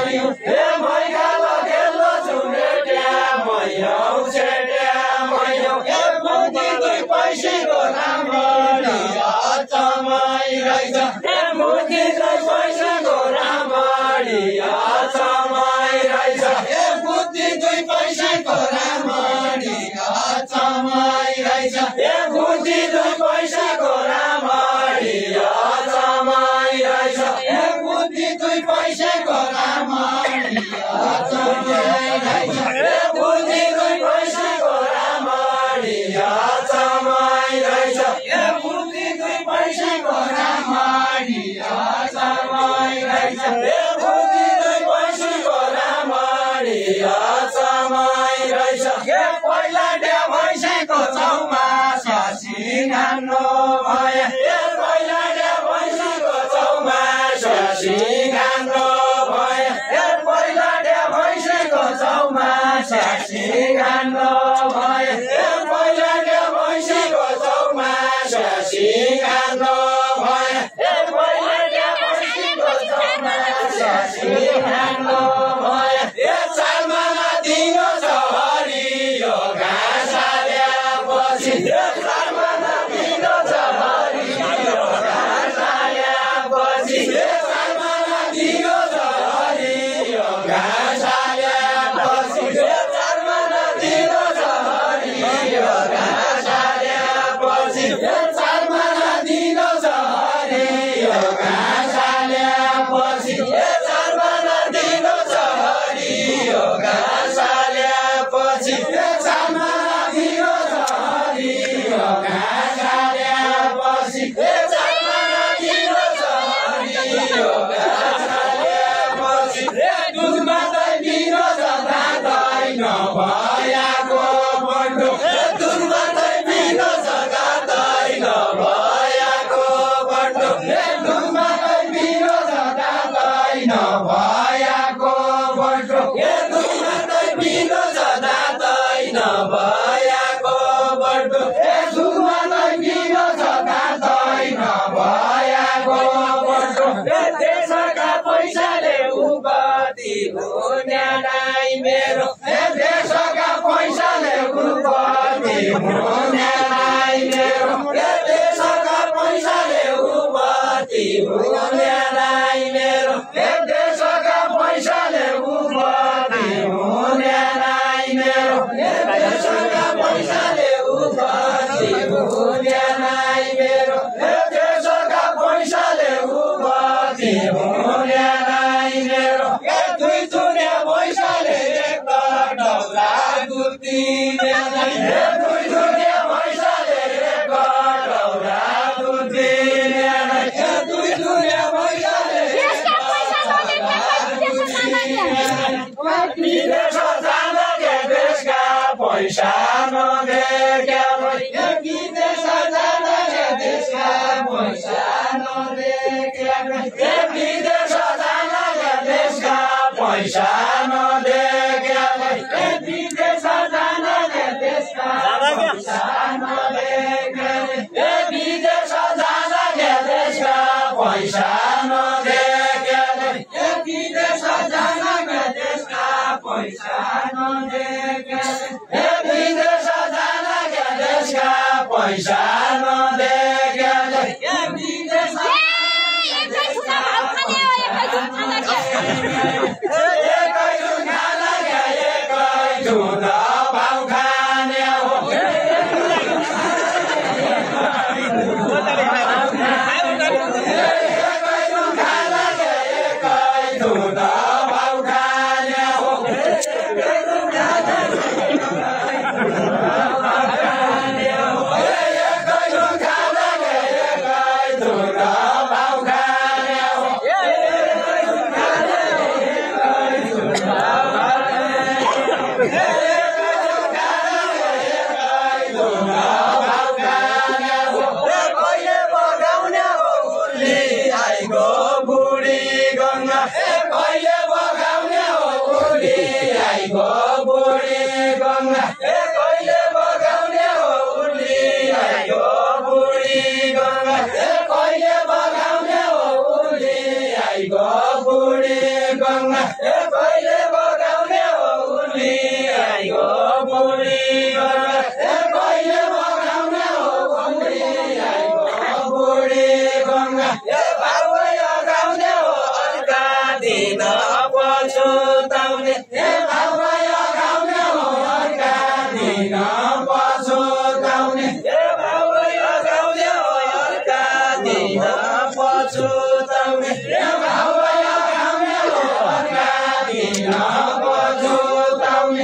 Hey, भयो ए मैकालो खेल्लो छुनेट्या मैयौ छेट्या मैयौ ए मुदी दुई पैसेको रामडी अचम्मै रहेछ ए मुदी दुई पैसाको रामडी अचम्मै रहेछ ए मुदी दुई पैसाको रामडी अचम्मै रहेछ ए मुदी दुई पैसाको रामडी अचम्मै रहेछ ए मुदी दुई पैसाको रामडी अचम्मै रहेछ ए मुदी दुई पैसाको रामडी अचम्मै रहेछ ए मुदी दुई पैसाको रामडी अचम्मै रहेछ ए मुदी दुई पैसाको रामडी अचम्मै रहेछ ए पहिला डे भैँसीको चौमासा सिंगानो भयो ए पहिला डे भैँसीको चौमासा सिंगानो भयो ए पहिला डे भैँसीको चौमासा सिंगानो भयो ए पहिला डे भैँसीको चौमासा सिंगानो भयो ए पहिला डे भैँसीको चौमासा सिंगानो भयो ए चालमाना दिनो छ हरियो घाँस हालेपछि ए चालमाना दिनो छ हरियो घाँस हालेपछि ए चालमाना दिनो छ हरियो घाँस हालेपछि ए चालमाना दिनो छ हरियो घाँस हालेपछि ए चालमाना दिनो छ हरियो घाँस हालेपछि ए चालमाना दिनो छ हरियो घाँस हालेपछि ए चालमाना दिनो छ हरियो घाँस हालेपछि ए चालमाना दिनो छ हरियो घाँस हालेपछि ए दुधमा दही दिनो छ दादै नभएको बन्डो ए दुधमा दही दिनो छ दादै नभएको बन्डो ए दुधमा दही दिनो छ दादै नभएको बन्डो ए दुधमा दही दिनो छ दादै नभएको बन्डो ए दुधमा दही दिनो छ दादै नभएको बन्डो ए देशका पैसाले उपति हुने नाइ मेरो ए देशका पैसाले उपति हुने नाइ मेरो ए देशका पैसाले उपति हुने नाइ मेरो ए देशका पैसाले उपति हुने नाइ मेरो ए देशका पैसाले उपति हुने नाइ मेरो ए देशका पैसाले उपति हुने नाइ मेरो ए दुई चुने पैसाले एक डौला दुध दिने नाइ ए दुई चुने पैसाले एक डौला दुध दिने नाइ ए दुई चुने पैसाले विदेश जान के देशका पैसा नदेख्या ए विदेश जान के देशका पैसा नदेख्या ए विदेश जान के देशका पैसा नदेख्या ए विदेश जान के देशका पैसा नदेख्या ए विदेश जान के देशका पैसा नदेख्या ए विदेश जान के देशका पैसा नदेख्या ए विदेश जान के देशका पैसा नदेख्या ए विदेश एकै धुन खाना क्या एकै धुन भाउ खाने हो एकै धुन खाना क्या एकै धुन भाउ खाने हो एकै धुन खाना एकै धुन खाना क्या एकै धुन भाउ खाने हो बुढी गंगा कहिले बगाउने हो उनी आइगो बुढी गङ्गा कहिले बगाउने हो उनी आइगो बुढी गङ्गा भाउै गाउने हो अर्का दिन पछुताउने भाउै गाउने हो अर्का दिन पछुताउने भाउै गाउने हो अर्का दिन पछुताउने भाउै गाउने हो अर्का दिन पछुताउने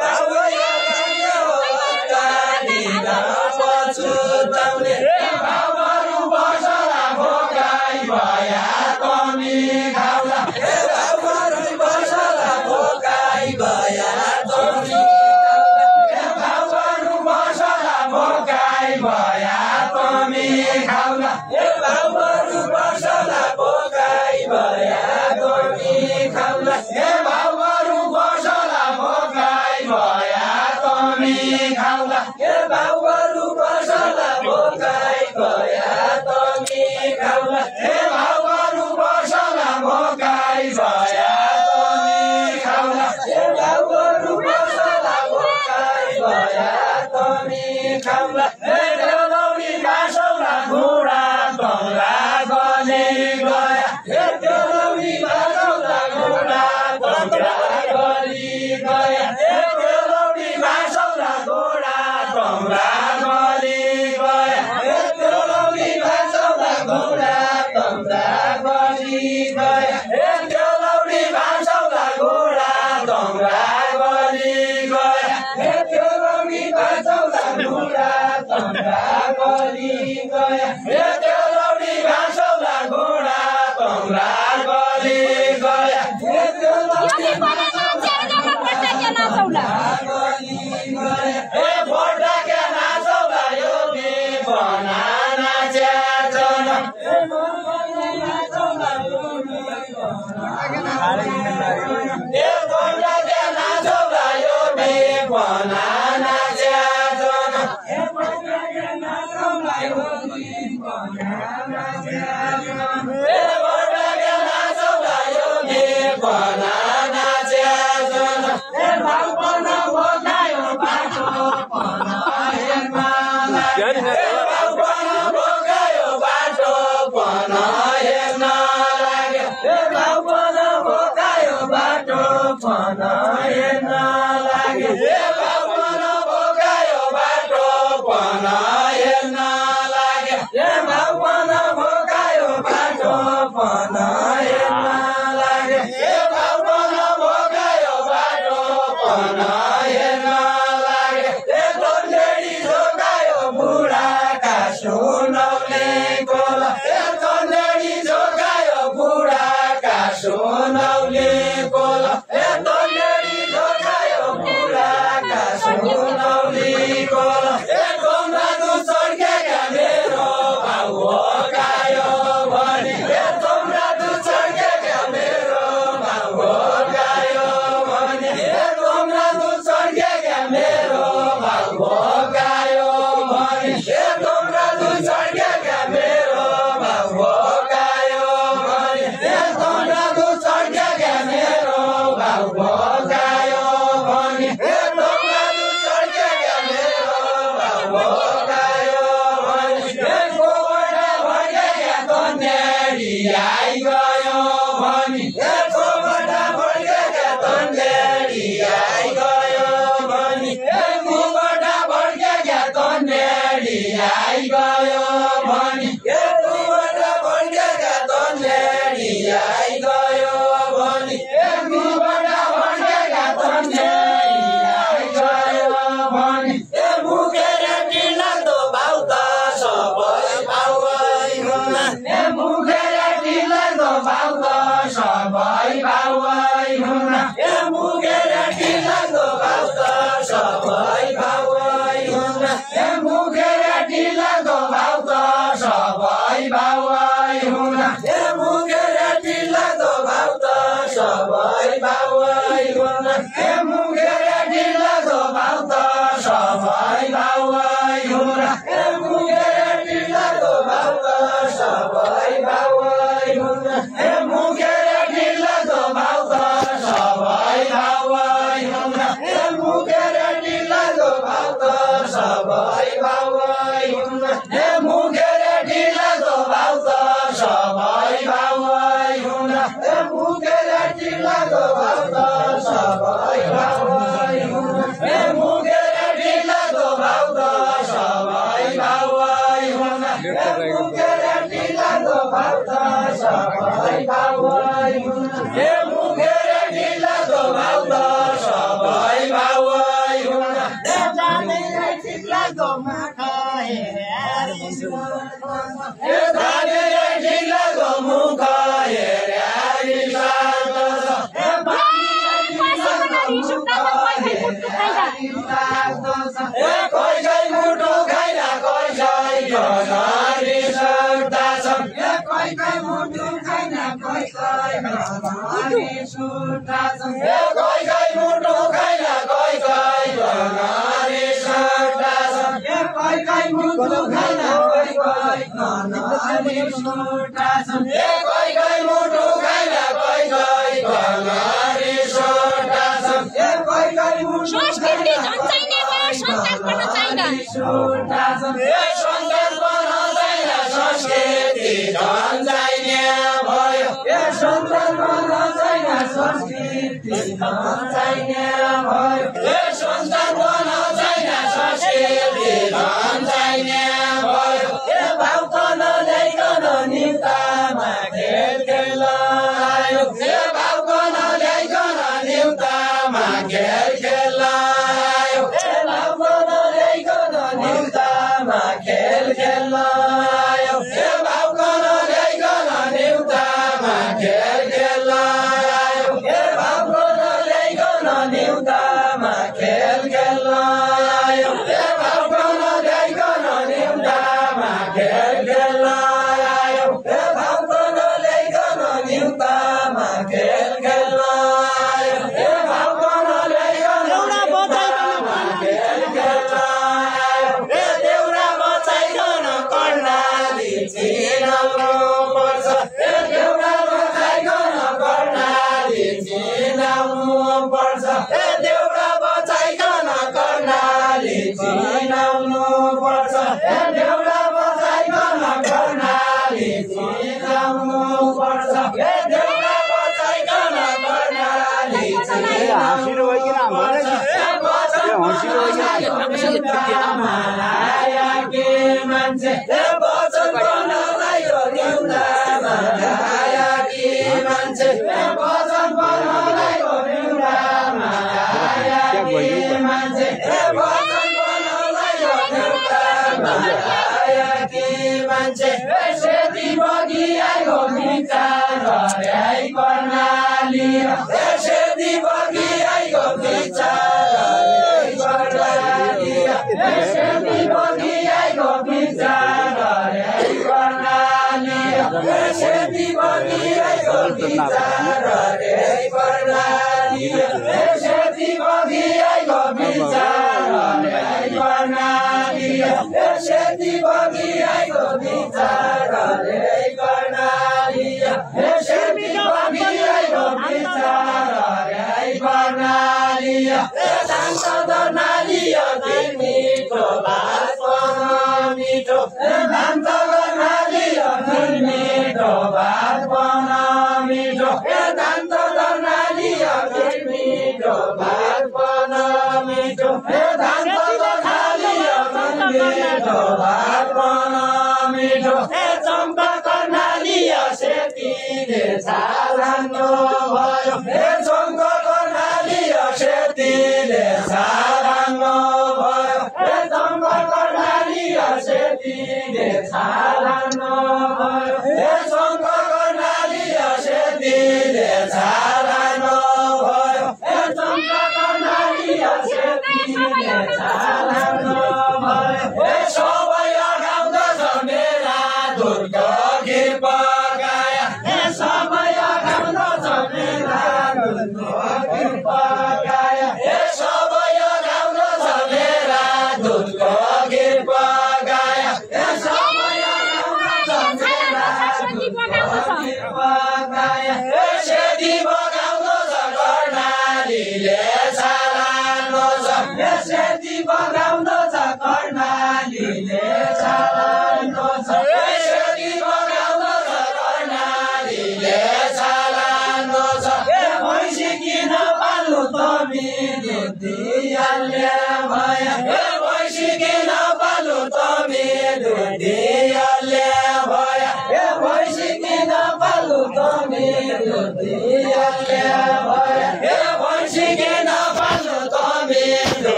भाउै गाउने हो अर्का दिन पछुताउने भाउहरू बसला भोकाइ भया तमी खाउला भाउहरू बसला भोकाइ भया तमी भाउहरू बसला भोकाइ भया तमी खाउला भाउहरू बसला भोकाइ भया तमी खाउला भाउहरू बसला भोकाइ भया तमी खाउला भाउहरू बसला भोकाइ भया तमी खाउला भाउहरू बसला भोकाइ भया तमी खाउला भाउहरू बसला भोकाइ भया तमी खाउला देउलौरी बासौला घुँडा बङ्ला गली गया देउलौरी बासौला घुँडा बङ्ला गली गया देउलौरी बासौला घुँडा बङ्ला गली गया देउलौरी बासौला घुँडा बङ्ला गली गया देउलौरी बासौला घुँडा बङ्ला गली गया देउलौरी बासौला घुँडा बङ्ला गली गया देउलौरी बासौला घुँडा बङ्ला गली गया देउलौरी भोटाके नाचौला यो बनाना च्याचन भोटाके नाचौला यो बनाना च्याचन भोटाके नाचौला यो बनाना च्याचन भाउपन भोकायो बाटो भाउपन भोकायो बाटो पन हेर्न लाग्यो भाउपन भोकायो बाटो पन हेर्न लाग्यो भाउपन भोकायो बाटो पन हेर्न लाग्यो भाउपन भोकायो बाटो पन हेर्न लाग्यो भाउपन भोकायो बाटो पन हेर्न लाग्यो तोन्डेडी झोकायो बुढाका सुनौले कोला तोन्डेडी झोकायो बुढाका सुनौले कोला तोन्डेडी झोकायो बुढाका सुनौले कोला तोम्रा दुसर्केका मेरो भाउ हो गायो भने तोम्रा दुसर्केका मेरो भाउ हो गायो भने तोम्रा दुसर्केका मेरो भाउ हो गायो भने तोम्रा दुसर्केका मेरो भाउ हो गायो भने तोम्रा दुसर्केका मेरो भाउ हो गायो भने तोम्रा दुसर्केका मेरो भाउ हो गायो भने गोबरका भर्केका तन्नेरी आइगयो भने गोबरका भर्केका तन्नेरी आइगयो भने गोबरका भर्केका तन्नेरी आइगयो भने गोबरका भर्केका तन्नेरी आइगयो भने गोबरका भर्केका तन्नेरी आइगयो भने मुखेर टिलादो भाउ त सबै भाउै हुन मुखेर टिलादो भाउ त सबै भाउै हुन मुखेर टिलादो भाउ त सबै भाउै हुन मुखेर टिलादो भाउ त सबै भाउै हुन मुखेर टिलादो भाउ त सबै भाउै हुन मुखेर टिलादो भाउ त सबै भाउै हुन मुखेर टिलादो भाउ त सबै भाउै हुन मुखेर टिलादो भाउ त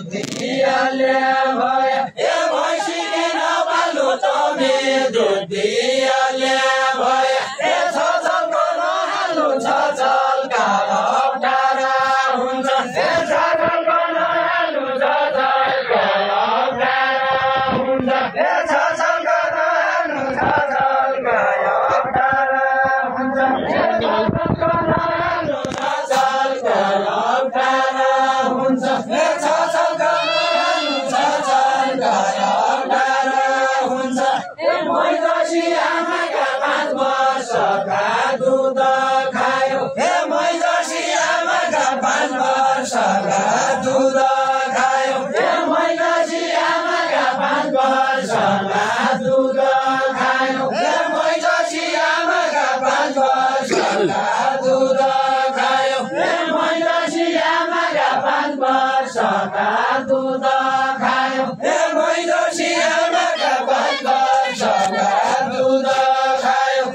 Hey, दूध खायो मैलोसी आमाका 5 वर्षका दूध खायो मैलोसी आमाका 5 वर्षका दूध खायो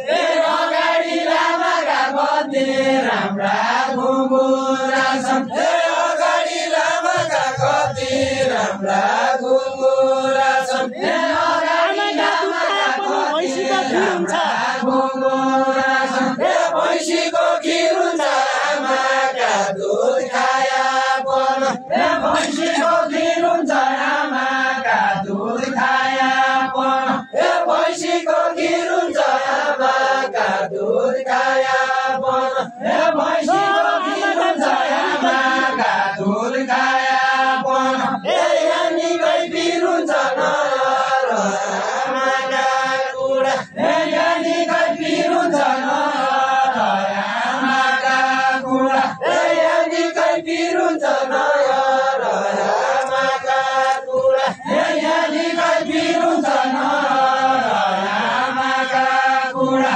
अगाडि लामाका कति राम्रा घुङ्गुरा छन् अगाडि लामाका कति राम्रा घुङ्गुरा छन् अगाडि लामाका कति राम्रा घुङ्गुरा छन् भैँसीको खिर हुन्छ आमाका दुध खाया पन भैँसीको खिर हुन्छ आमाका दुध खाया पन भैँसीको खिर हुन्छ आमाका दुध खाया पन भैँसीको खिर हुन्छ आमाका दुध खाया पन निकै पिर हुन्छ नर आमाका कुरा निकै पिर हुन्छ नर आमाका कुरा निकै पिर हुन्छ नर आमाका कुरा निकै पिर हुन्छ नर आमाका कुरा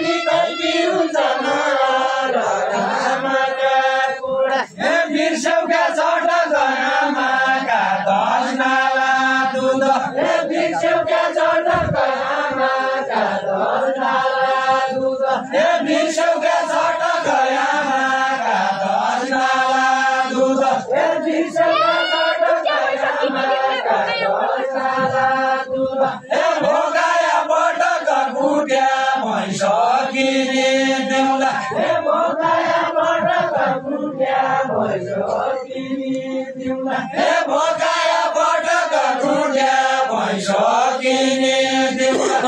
निकै पिर हुन्छ नर आमाका कुरा बिर्स्यौका चटक आमाका 10 नाला दुध बिर्स्यौका चटक आमाका 10 नाला दुध बिर्स्यौका चटक आमाका 10 नाला दुध बिर्स्यौका चटक आमाका 10 नाला दुध भोकाया पटक फुट्या भैँस किने देउला भोकाया पटक फुट्या भैँस किने देउला भोकाया पटक फुट्या भैँस किने देउला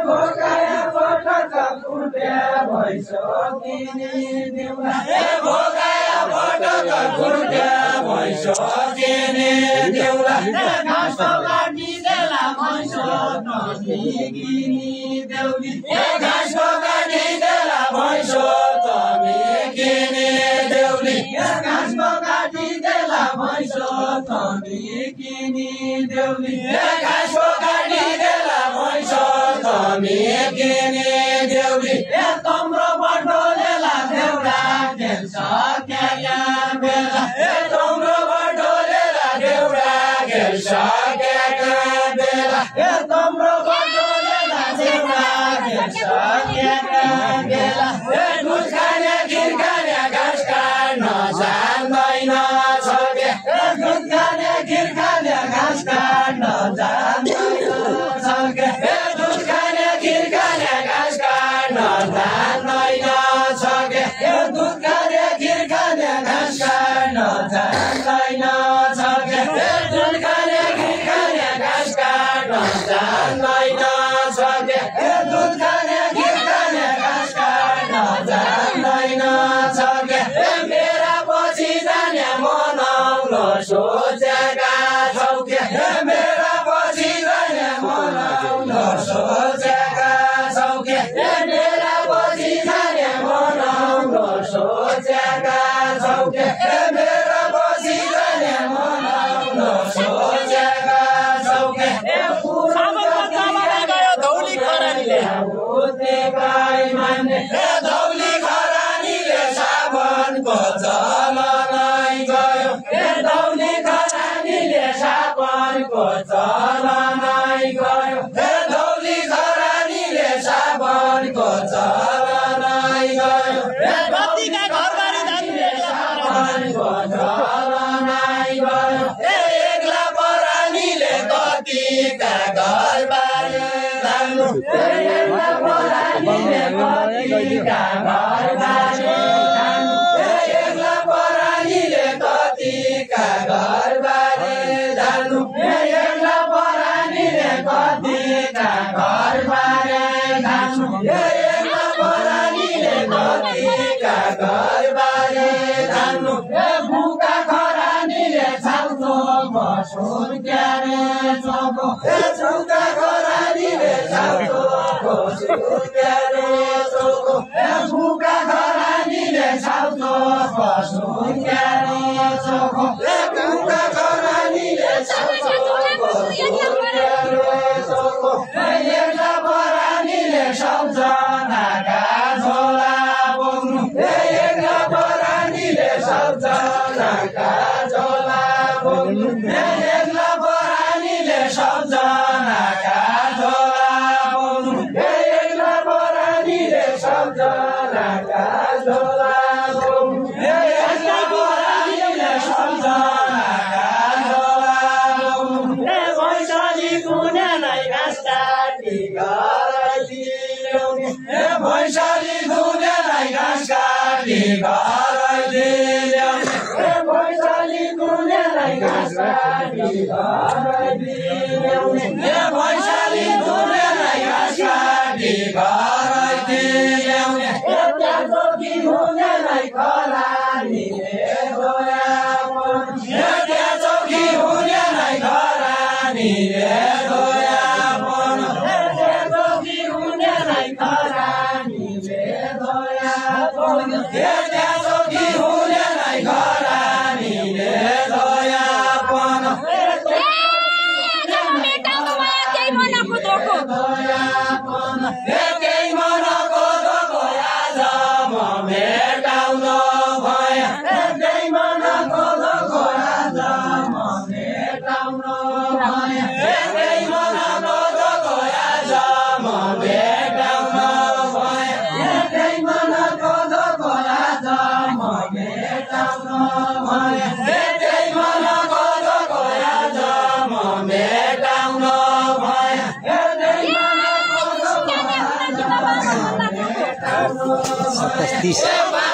भोकाया पटक फुट्या भैँस किने देउला भोकाया पटक फुट्या भैँस किने देउला घाँस काटिदेला भैँस किने देउली घाँस काटिदेला भैँस किने देउली घाँस काटिदेला भैँस किने देउली घाँस काटिदेला भैँस किने देउली तम्रो बटोलेला देउरा खेल्छ क्या बेला तम्रो बटोलेला देउरा खेल्छ क्या बेला तम्रो बटोलेला देउरा खेल्छ क्या बेला दुध खाने खिर खाने घाँस काट्न जान्दैन छ क्या दुध खाने खिर खाने घाँस काट्न जान्दैन छ क्या दुध खाने खिर खाने घाँस काट्न जान्दैन छ क्या दुध खाने खिर खाने घाँस काट्न जान्दैन छ क्या दुध खाने खिर खाने घाँस काट्न जान्दैन छ क्या दुध खाने खिर खाने घाँस काट्न जान्दैन छ क्या मेरा पछि जाने मनाउलो सोचेका छौ क्या मेरा पछि जाने मनाउलो सोचेका छौ क्या मेरा पछि जाने मनाउलो सोचेका छौ क्या मेरा पछि जाने मनाउलो सोचेका छौ क्या धौली खरानीले साबनको चलनै गयो धौली खरानीले साबनको चलनै गयो धौली खरानीले साबनको चलनै गयो कतिका घरबारी साबनको चलनै गयो एक्ला परानीले कतिका घरबारी धान्नु एक्ला परानीले कतिका घरबारी धान्नु एक्ला परानीले कतिका घरबारी धान्नु एक्ला परानीले कतिका घरबारी धान्नु एक्ला परानीले कतिका घरबारी धान्नु भुका खरानीले छाउतो बसुर क्यारे चोको छौका खरानीले छाउतो बसुर क्यारे चोको भुका खरानीले छाउतो बसुर क्यारे चोको भुका खरानीले छाउतो बसुर क्यारे चोको एक्ला परानीले सबजनाका झोला सम्झनाका झोलाको यसका बोरालीले सम्झनाका झोलाको भैँसाली कुनेलाई घाँस काटी गराइदियो भैँसाली कुनेलाई घाँस काटी गराइदियो भैँसाली कुनेलाई घाँस काटी गराइदियो भैँसाली कुनेलाई घाँस काटी गराइदियो जोगी हुनेलाई खरानीले धोयापन जोगी हुनेलाई खरानीले धोयापन जोगी हुनेलाई खरानीले धोयापन जोगी हुनेलाई खरानीले धोयापन एकै मनको धोको आज म मेटाउन भए एकै मनको धोको आज म मेटाउन भए एकै मनको धोको आज म मेटाउन भए एकै मनको धोको आज म मेटाउन भए एकै मनको धोको आज म मेटाउन भए एकै 27